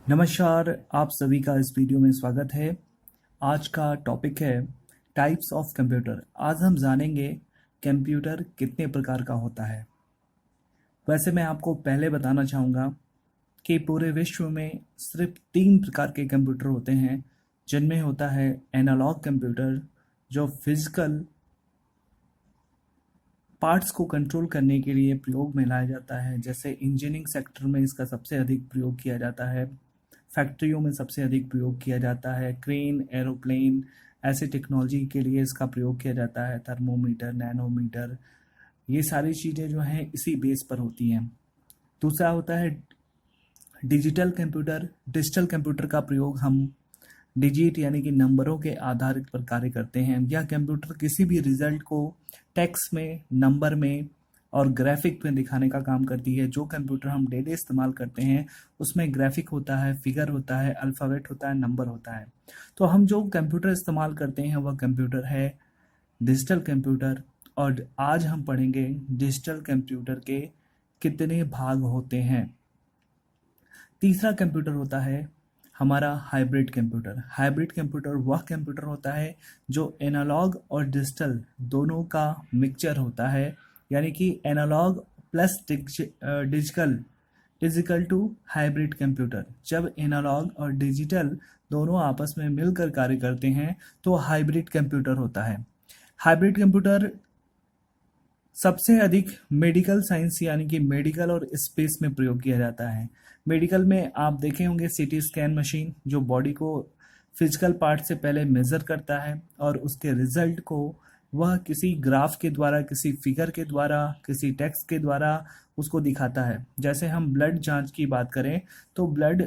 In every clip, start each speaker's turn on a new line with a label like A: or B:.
A: नमस्कार, आप सभी का इस वीडियो में स्वागत है। आज का टॉपिक है टाइप्स ऑफ कंप्यूटर। आज हम जानेंगे कंप्यूटर कितने प्रकार का होता है। वैसे मैं आपको पहले बताना चाहूँगा कि पूरे विश्व में सिर्फ 3 प्रकार के कंप्यूटर होते हैं, जिनमें होता है एनालॉग कंप्यूटर, जो फिजिकल पार्ट्स को कंट्रोल करने के लिए प्रयोग में लाया जाता है। जैसे इंजीनियरिंग सेक्टर में इसका सबसे अधिक प्रयोग किया जाता है, फैक्ट्रियों में सबसे अधिक प्रयोग किया जाता है, क्रेन, एरोप्लेन ऐसे टेक्नोलॉजी के लिए इसका प्रयोग किया जाता है, थर्मोमीटर, नैनोमीटर, ये सारी चीज़ें जो हैं इसी बेस पर होती हैं। दूसरा होता है डिजिटल कंप्यूटर। डिजिटल कंप्यूटर का प्रयोग हम डिजिट यानी कि नंबरों के आधारित पर कार्य करते हैं। यह कंप्यूटर किसी भी रिजल्ट को टेक्स्ट में, नंबर में और ग्राफिक में दिखाने का काम करती है। जो कंप्यूटर हम डेली इस्तेमाल करते हैं उसमें ग्राफिक होता है, फिगर होता है, अल्फ़ाबेट होता है, नंबर होता है। तो हम जो कंप्यूटर इस्तेमाल करते हैं वह कंप्यूटर है डिजिटल कंप्यूटर। और आज हम पढ़ेंगे डिजिटल कंप्यूटर के कितने भाग होते हैं। तीसरा कंप्यूटर होता है हमारा हाइब्रिड कंप्यूटर। हाइब्रिड कंप्यूटर वह कंप्यूटर होता है जो एनालॉग और डिजिटल दोनों का मिक्सचर होता है, यानी कि analog plus digital is equal to hybrid computer. जब एनालॉग और डिजिटल दोनों आपस में मिलकर कार्य करते हैं तो हाइब्रिड कंप्यूटर होता है। हाइब्रिड कंप्यूटर सबसे अधिक मेडिकल साइंस यानी कि मेडिकल और स्पेस में प्रयोग किया जाता है। मेडिकल में आप देखे होंगे सीटी स्कैन मशीन, जो बॉडी को फिजिकल पार्ट से पहले मेज़र करता है और उसके रिजल्ट को वह किसी ग्राफ के द्वारा, किसी फिगर के द्वारा, किसी टेक्स्ट के द्वारा उसको दिखाता है। जैसे हम ब्लड जांच की बात करें तो ब्लड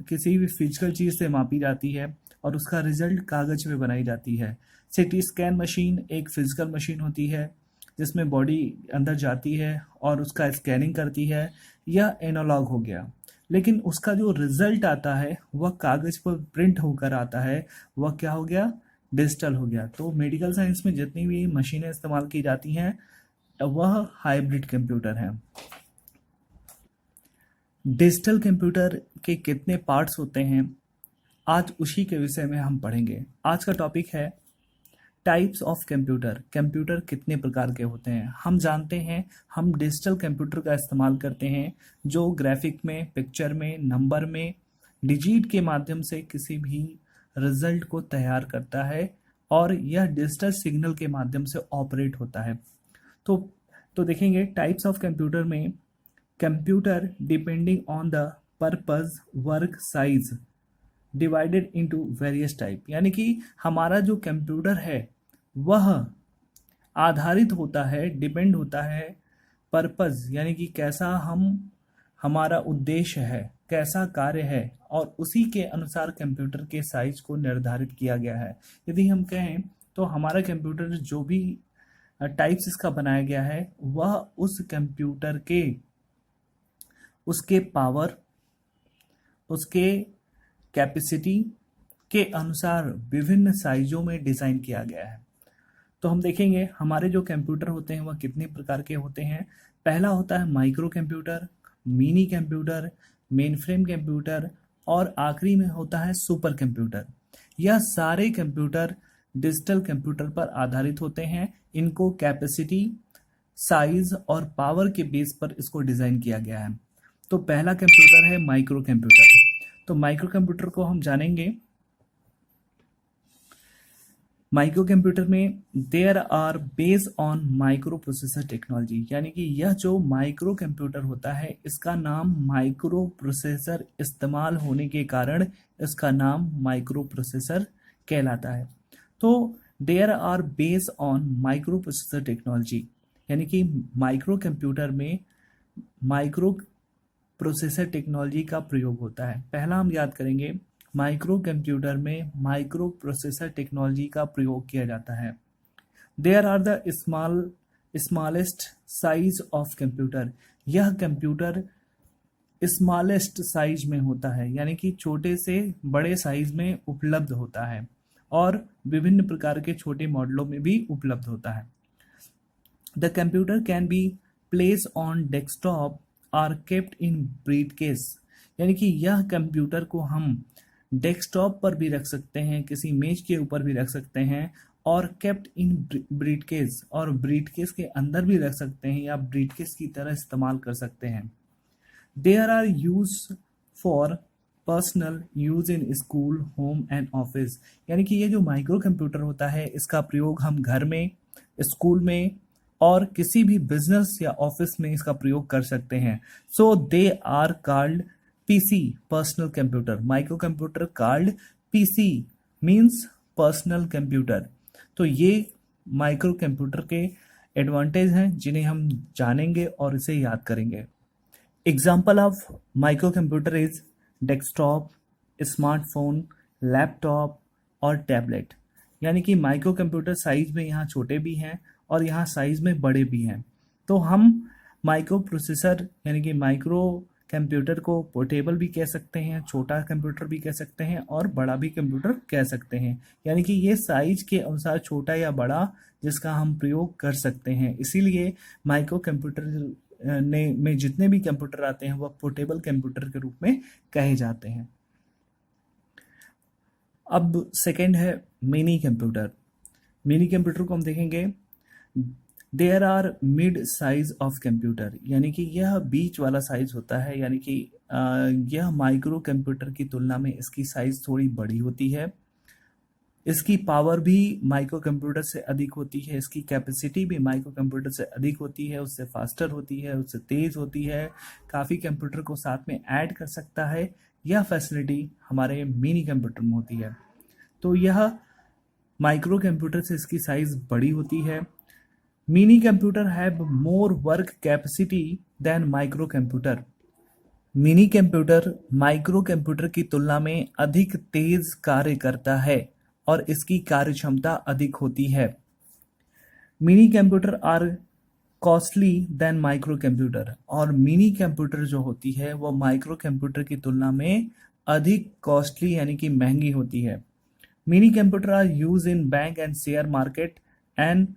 A: किसी भी फिजिकल चीज़ से मापी जाती है और उसका रिजल्ट कागज में बनाई जाती है। सीटी स्कैन मशीन एक फिजिकल मशीन होती है जिसमें बॉडी अंदर जाती है और उसका स्कैनिंग करती है। यह एनालॉग हो गया, लेकिन उसका जो रिजल्ट आता है वह कागज पर प्रिंट होकर आता है, वह क्या हो गया, डिजिटल हो गया। तो मेडिकल साइंस में जितनी भी मशीनें इस्तेमाल की जाती हैं वह हाइब्रिड कंप्यूटर हैं। डिजिटल कंप्यूटर के कितने पार्ट्स होते हैं, आज उसी के विषय में हम पढ़ेंगे। आज का टॉपिक है टाइप्स ऑफ कंप्यूटर। कंप्यूटर कितने प्रकार के होते हैं हम जानते हैं। हम डिजिटल कंप्यूटर का इस्तेमाल करते हैं जो ग्राफिक में, पिक्चर में, नंबर में, डिजिट के माध्यम से किसी भी रिजल्ट को तैयार करता है और यह डिजिटल सिग्नल के माध्यम से ऑपरेट होता है। तो तो देखेंगे टाइप्स ऑफ कंप्यूटर में computer depending on the purpose, work, size divided into various type, यानी कि हमारा जो कंप्यूटर है वह आधारित होता है, डिपेंड होता है पर्पस यानी कि कैसा हमारा उद्देश्य है, कैसा कार्य है, और उसी के अनुसार कंप्यूटर के साइज को निर्धारित किया गया है। यदि हम कहें तो हमारा कंप्यूटर जो भी टाइप्स इसका बनाया गया है वह उस कंप्यूटर के, उसके पावर, उसके कैपेसिटी के अनुसार विभिन्न साइजों में डिज़ाइन किया गया है। तो हम देखेंगे हमारे जो कंप्यूटर होते हैं वह कितने प्रकार के होते हैं। पहला होता है micro computer, mini computer, main frame computer और आखिरी में होता है सुपर कंप्यूटर। यह सारे कंप्यूटर डिजिटल कंप्यूटर पर आधारित होते हैं। इनको कैपेसिटी, साइज और पावर के बेस पर इसको डिज़ाइन किया गया है। तो पहला कंप्यूटर है माइक्रो कंप्यूटर। तो माइक्रो कंप्यूटर को हम जानेंगे। माइक्रो कंप्यूटर में there are based on micro processor technology, यानी कि यह जो माइक्रो कंप्यूटर होता है इसका नाम माइक्रो प्रोसेसर इस्तेमाल होने के कारण इसका नाम माइक्रो प्रोसेसर कहलाता है। तो there are based on micro processor technology, यानी कि माइक्रो कंप्यूटर में माइक्रो प्रोसेसर टेक्नोलॉजी का प्रयोग होता है। पहला हम याद करेंगे, माइक्रो कंप्यूटर में माइक्रो प्रोसेसर टेक्नोलॉजी का प्रयोग किया जाता है। There are the smallest size of computer. यह कंप्यूटर स्मॉलेस्ट साइज में होता है, यानी कि छोटे से बड़े साइज में उपलब्ध होता है और विभिन्न प्रकार के छोटे मॉडलों में भी उपलब्ध होता है। The computer can be place on desktop or kept in briefcase. यानी कि यह कंप्यूटर को हम डेस्कटॉप पर भी रख सकते हैं, किसी मेज के ऊपर भी रख सकते हैं, और केप्ट इन ब्रीटकेस, और ब्रीटकेस के अंदर भी रख सकते हैं या ब्रीटकेस की तरह इस्तेमाल कर सकते हैं। There are use for personal use in school, home and office. यानी कि ये जो माइक्रो कंप्यूटर होता है इसका प्रयोग हम घर में, स्कूल में और किसी भी बिजनेस या ऑफिस में इसका प्रयोग कर सकते हैं। So they are called PC, personal computer. Micro computer called PC means personal computer. तो ये माइक्रो कंप्यूटर के एडवांटेज हैं जिन्हें हम जानेंगे और इसे याद करेंगे। Example of micro computer is desktop, smartphone, laptop और टैबलेट। यानी कि माइक्रो कंप्यूटर साइज में यहाँ छोटे भी हैं और यहाँ साइज में बड़े भी हैं। तो हम माइक्रो प्रोसेसर यानी कि माइक्रो कंप्यूटर को पोर्टेबल भी कह सकते हैं, छोटा कंप्यूटर भी कह सकते हैं और बड़ा भी कंप्यूटर कह सकते हैं। यानी कि ये साइज के अनुसार छोटा या बड़ा जिसका हम प्रयोग कर सकते हैं। इसीलिए माइक्रो कंप्यूटर में जितने भी कंप्यूटर आते हैं वह पोर्टेबल कंप्यूटर के रूप में कहे जाते हैं। अब सेकंड है मिनी कंप्यूटर। मिनी कंप्यूटर को हम देखेंगे, there are mid size of computer. यानी कि यह बीच वाला साइज होता है, यानी कि यह माइक्रो कंप्यूटर की तुलना में इसकी साइज थोड़ी बड़ी होती है। इसकी पावर भी माइक्रो कंप्यूटर से अधिक होती है, इसकी कैपेसिटी भी माइक्रो कंप्यूटर से अधिक होती है, उससे फास्टर होती है, उससे तेज होती है, काफ़ी कंप्यूटर को साथ में ऐड कर सकता है। यह फैसिलिटी हमारे मिनी कंप्यूटर में होती है। तो यह माइक्रो कंप्यूटर से इसकी साइज बड़ी होती है। Mini computer have more work capacity than micro computer. Mini computer micro computer की तुलना में अधिक तेज कार्य करता है और इसकी कार्यक्षमता अधिक होती है। Mini computer are costly than micro computer, और मिनी कंप्यूटर जो होती है वो माइक्रो कंप्यूटर की तुलना में अधिक कॉस्टली यानी कि महंगी होती है। Mini computer are use in bank and share market and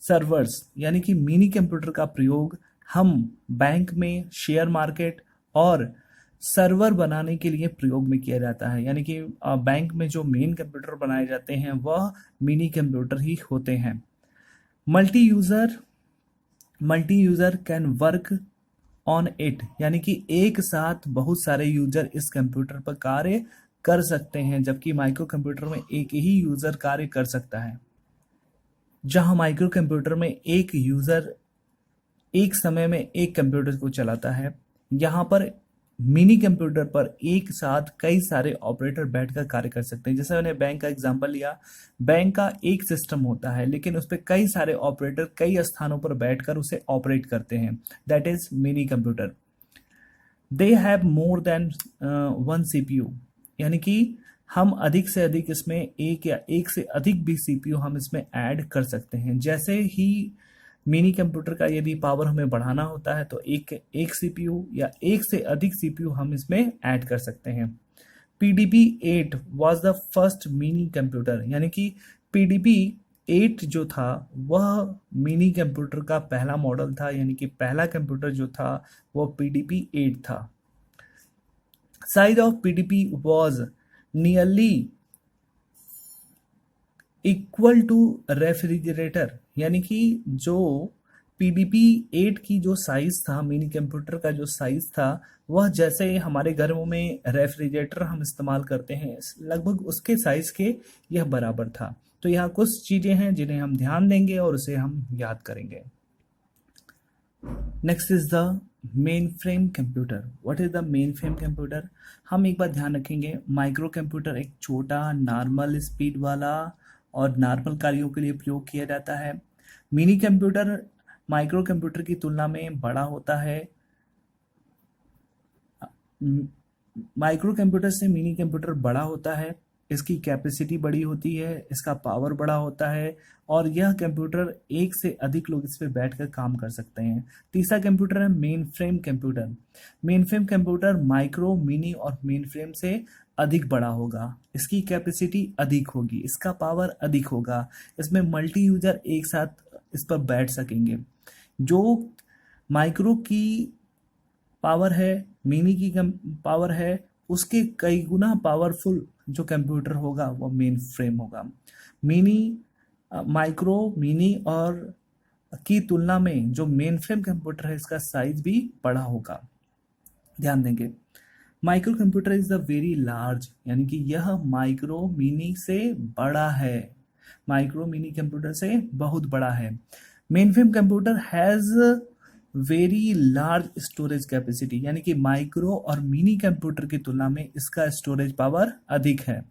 A: servers. यानी कि मिनी कंप्यूटर का प्रयोग हम बैंक में, शेयर मार्केट और सर्वर बनाने के लिए प्रयोग में किया जाता है। यानी कि बैंक में जो मेन कंप्यूटर बनाए जाते हैं वह मिनी कंप्यूटर ही होते हैं। Multi user can work on it. यानी कि एक साथ बहुत सारे यूजर इस कंप्यूटर पर कार्य कर सकते हैं, जबकि माइक्रो कंप्यूटर में एक ही यूजर कार्य कर सकता है। जहां माइक्रो कंप्यूटर में एक यूजर एक समय में एक कंप्यूटर को चलाता है, यहाँ पर मिनी कंप्यूटर पर एक साथ कई सारे ऑपरेटर बैठकर कार्य कर सकते हैं। जैसे मैंने बैंक का एग्जांपल लिया, बैंक का एक सिस्टम होता है लेकिन उस पर कई सारे ऑपरेटर कई स्थानों पर बैठकर उसे ऑपरेट करते हैं। That is mini computer. They have more than one CPU. यानी कि हम अधिक से अधिक इसमें एक या एक से अधिक भी सीपीयू हम इसमें ऐड कर सकते हैं। जैसे ही मिनी कंप्यूटर का यदि पावर हमें बढ़ाना होता है तो एक सीपीयू या एक से अधिक सीपीयू हम इसमें ऐड कर सकते हैं। PDP-8 was the first mini computer. यानी कि PDP-8 जो था वह मिनी कंप्यूटर का पहला मॉडल था, यानी कि पहला कंप्यूटर जो था वह PDP-8 था। Size of PDP was nearly equal to refrigerator. यानी कि जो PDP-8 की जो साइज था, मिनी कंप्यूटर का जो साइज था, वह जैसे हमारे घरों में रेफ्रिजरेटर हम इस्तेमाल करते हैं लगभग उसके साइज के यह बराबर था। तो यहाँ कुछ चीजें हैं जिन्हें हम ध्यान देंगे और उसे हम याद करेंगे। Next is the main frame computer. What is the main frame computer? हम एक बात ध्यान रखेंगे, माइक्रो कंप्यूटर एक छोटा नॉर्मल स्पीड वाला और नॉर्मल कार्यों के लिए प्रयोग किया जाता है। मिनी कंप्यूटर माइक्रो कंप्यूटर की तुलना में बड़ा होता है। माइक्रो कंप्यूटर से मिनी कंप्यूटर बड़ा होता है, इसकी कैपेसिटी बड़ी होती है, इसका पावर बड़ा होता है और यह कंप्यूटर एक से अधिक लोग इस पर बैठकर काम कर सकते हैं। तीसरा कंप्यूटर है main frame computer. Main frame computer micro, mini और मेन फ्रेम से अधिक बड़ा होगा, इसकी कैपेसिटी अधिक होगी, इसका पावर अधिक होगा, इसमें मल्टी यूजर एक साथ इस पर बैठ सकेंगे। जो माइक्रो की पावर है, मिनी की पावर है, उसके कई गुना पावरफुल जो कंप्यूटर होगा वो मेन फ्रेम होगा। मिनी, माइक्रो, मिनी और की तुलना में जो मेन फ्रेम कंप्यूटर है इसका साइज भी बड़ा होगा। ध्यान देंगे, micro computer is the very large, यानी कि यह माइक्रो मिनी से बड़ा है, माइक्रो मिनी कंप्यूटर से बहुत बड़ा है। Main frame computer has very large storage capacity, यानी कि माइक्रो और मिनी कंप्यूटर की तुलना में इसका स्टोरेज पावर अधिक है।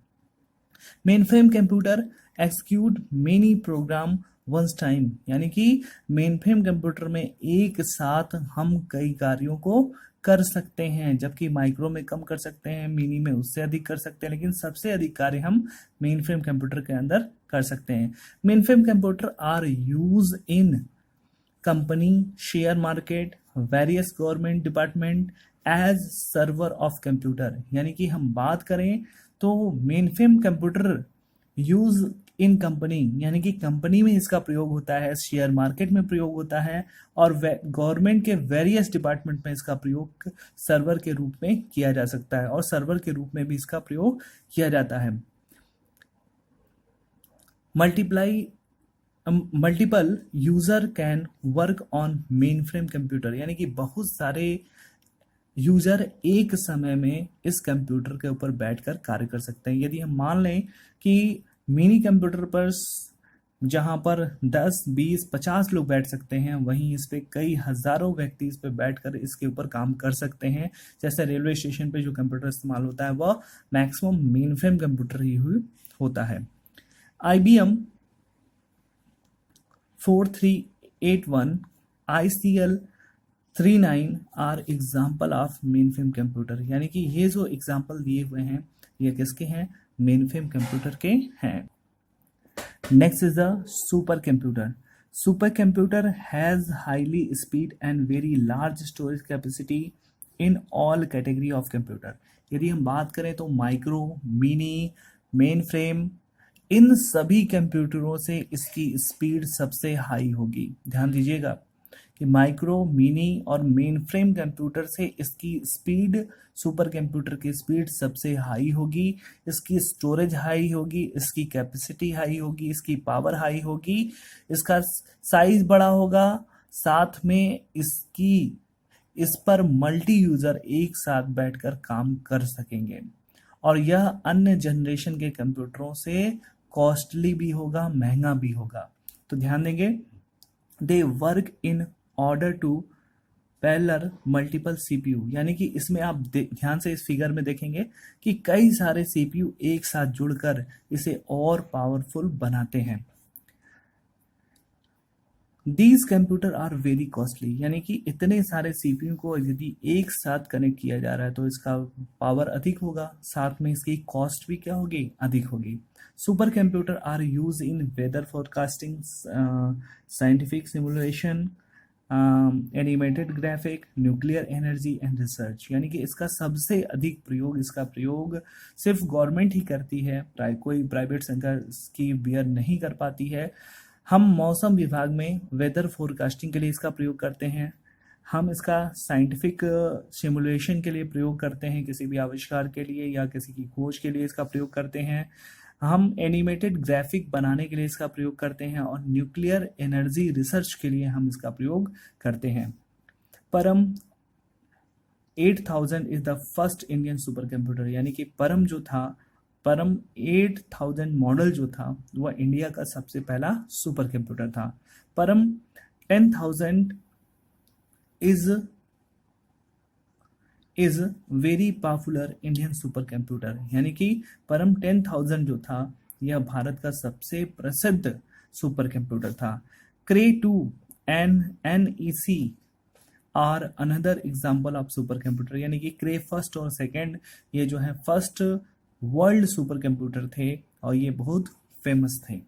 A: Main frame computer execute many program once time, यानी कि मेन फ्रेम कंप्यूटर में एक साथ हम कई कार्यों को कर सकते हैं, जबकि माइक्रो में कम कर सकते हैं, मिनी में उससे अधिक कर सकते हैं, लेकिन सबसे अधिक कार्य हम मेन फ्रेम कंप्यूटर के अंदर कर सकते हैं। Main frame computer are use in company, share market, various government department as server of computer, यानी कि हम बात करें तो main frame computer use in company, यानी कि कंपनी में इसका प्रयोग होता है, शेयर मार्केट में प्रयोग होता है, और गवर्नमेंट के वेरियस डिपार्टमेंट में इसका प्रयोग सर्वर के रूप में किया जा सकता है, और सर्वर के रूप में भी इसका प्रयोग किया जाता है। Multiple user can work on main frame computer, यानी कि बहुत सारे यूजर एक समय में इस कंप्यूटर के ऊपर बैठकर कार्य कर सकते हैं। यदि हम मान लें कि मिनी कंप्यूटर पर जहां पर 10, 20, 50 लोग बैठ सकते हैं, वहीं इस पे कई हजारों व्यक्ति इस पे बैठकर इसके ऊपर काम कर सकते हैं। जैसे रेलवे स्टेशन पे जो कंप्यूटर इस्तेमाल होता है वह मैक्सिमम मेन फ्रेम कंप्यूटर ही होता है। IBM 4381, ICL 39 are example of main frame computer, यानी कि ये जो एग्जाम्पल दिए हुए हैं ये किसके हैं? मेन फ्रेम कंप्यूटर के हैं। Next is the super computer. Super computer has highly speed and very large storage capacity in all category of computer. यदि हम बात करें तो माइक्रो, मिनी, मेन फ्रेम, इन सभी कंप्यूटरों से इसकी स्पीड सबसे हाई होगी। ध्यान दीजिएगा कि माइक्रो, मिनी और मेन फ्रेम कंप्यूटर से इसकी स्पीड, सुपर कंप्यूटर की स्पीड सबसे हाई होगी, इसकी स्टोरेज हाई होगी, इसकी कैपेसिटी हाई होगी, इसकी पावर हाई होगी, इसका साइज बड़ा होगा, साथ में इस पर मल्टी यूजर एक साथ बैठकर काम कर सकेंगे, और यह अन्य जनरेशन के कंप्यूटरों से कॉस्टली भी होगा, महंगा भी होगा। तो ध्यान देंगे, they work in order to parallel multiple CPU, यानी कि इसमें आप ध्यान से इस फिगर में देखेंगे कि कई सारे सीपीयू एक साथ जुड़कर इसे और पावरफुल बनाते हैं। These computer are very costly, यानी कि इतने सारे सीपीयू को यदि एक साथ कनेक्ट किया जा रहा है तो इसका पावर अधिक होगा, साथ में इसकी कॉस्ट भी क्या होगी? अधिक होगी। Super computer are use in weather forecasting, scientific simulation, animated graphic, nuclear energy and research, यानी कि इसका सबसे अधिक प्रयोग, इसका प्रयोग सिर्फ गवर्नमेंट ही करती है, कोई प्राइवेट संस्था इसकी बियर नहीं कर पाती है। हम मौसम विभाग में वेदर फोरकास्टिंग के लिए इसका प्रयोग करते हैं, हम इसका साइंटिफिक सिमुलेशन के लिए प्रयोग करते हैं, किसी भी आविष्कार के लिए या किसी की खोज के लिए इसका प्रयोग करते हैं, हम एनिमेटेड ग्राफिक बनाने के लिए इसका प्रयोग करते हैं, और न्यूक्लियर एनर्जी रिसर्च के लिए हम इसका प्रयोग करते हैं। परम 8000 is the first Indian super computer, यानी कि परम 8000 मॉडल जो था वह इंडिया का सबसे पहला सुपर कंप्यूटर था। परम 10000 is very popular Indian super computer, यानी कि परम 10000 जो था यह भारत का सबसे प्रसिद्ध सुपर कंप्यूटर था। Cray 2 and NEC are another example of super computer, यानी कि क्रे फर्स्ट और सेकंड ये जो है फर्स्ट वर्ल्ड सुपर कंप्यूटर थे और ये बहुत फेमस थे।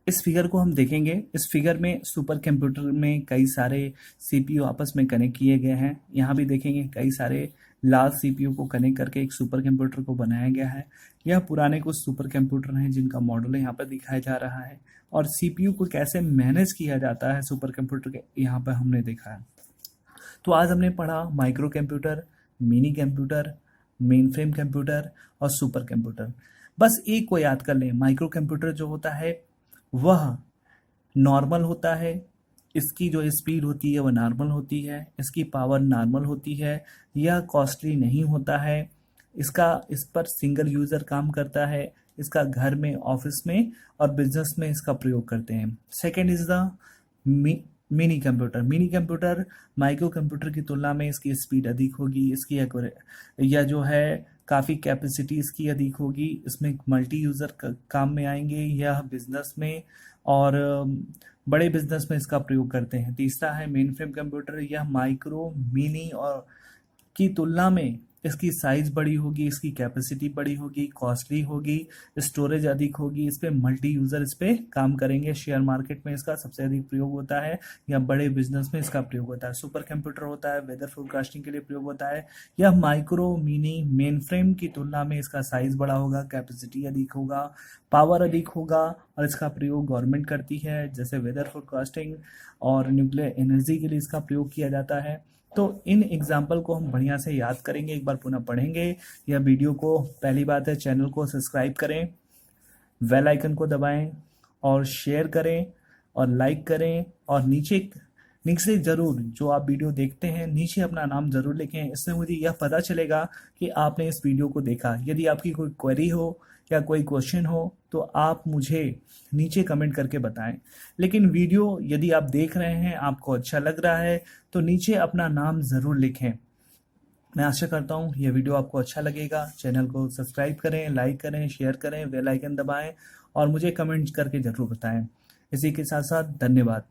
A: इस फिगर को हम देखेंगे, इस फिगर में सुपर कंप्यूटर में कई सारे सीपीयू आपस में कनेक्ट किए गए हैं। यहाँ भी देखेंगे कई सारे लार्ज सीपीयू को कनेक्ट करके एक सुपर कंप्यूटर को बनाया गया है। यह पुराने कुछ सुपर कंप्यूटर हैं जिनका मॉडल यहाँ पर दिखाया जा रहा है, और सीपीयू को कैसे मैनेज किया जाता है सुपर कंप्यूटर के यहाँ पर हमने देखा है। तो आज हमने पढ़ा micro computer, mini computer, main frame computer और सुपर कंप्यूटर। बस एक को याद कर लें, माइक्रो कंप्यूटर जो होता है वह नॉर्मल होता है, इसकी जो स्पीड होती है वह नॉर्मल होती है, इसकी पावर नॉर्मल होती है, यह कॉस्टली नहीं होता है, इस पर सिंगल यूज़र काम करता है, इसका घर में, ऑफिस में और बिजनेस में इसका प्रयोग करते हैं। Second is the mini computer. Mini computer micro computer की तुलना में इसकी स्पीड अधिक होगी, इसकी यह जो है काफ़ी कैपेसिटी इसकी अधिक होगी, इसमें मल्टी यूज़र काम में आएंगे, यह बिजनेस में और बड़े बिजनेस में इसका प्रयोग करते हैं। तीसरा है मेन फ्रेम कंप्यूटर। यह माइक्रो, मिनी और की तुलना में इसकी साइज़ बड़ी होगी, इसकी कैपेसिटी बड़ी होगी, कॉस्टली होगी, स्टोरेज अधिक होगी, इस पर मल्टी यूज़र इस पर काम करेंगे। शेयर मार्केट में इसका सबसे अधिक प्रयोग होता है या बड़े बिजनेस में इसका प्रयोग होता है। सुपर कंप्यूटर होता है, वेदर फोरकास्टिंग के लिए प्रयोग होता है। यह माइक्रो, मिनी, मेन फ्रेम की तुलना में इसका साइज़ बड़ा होगा, कैपेसिटी अधिक होगा, पावर अधिक होगा और इसका प्रयोग गवर्नमेंट करती है, जैसे वेदर फोरकास्टिंग और न्यूक्लियर एनर्जी के लिए इसका प्रयोग किया जाता है। तो इन एग्जाम्पल को हम बढ़िया से याद करेंगे, एक बार पुनः पढ़ेंगे। यह वीडियो को, पहली बात है चैनल को सब्सक्राइब करें, बेल आइकन को दबाएं और शेयर करें और लाइक करें और नीचे ज़रूर, जो आप वीडियो देखते हैं नीचे अपना नाम ज़रूर लिखें। इससे मुझे यह पता चलेगा कि आपने इस वीडियो को देखा। यदि आपकी कोई क्वेरी हो या कोई क्वेश्चन हो तो आप मुझे नीचे कमेंट करके बताएं। लेकिन वीडियो यदि आप देख रहे हैं, आपको अच्छा लग रहा है तो नीचे अपना नाम ज़रूर लिखें। मैं आशा करता हूँ यह वीडियो आपको अच्छा लगेगा। चैनल को सब्सक्राइब करें, लाइक करें, शेयर करें, बेल आइकन दबाएं और मुझे कमेंट करके ज़रूर बताएं। इसी के साथ साथ धन्यवाद।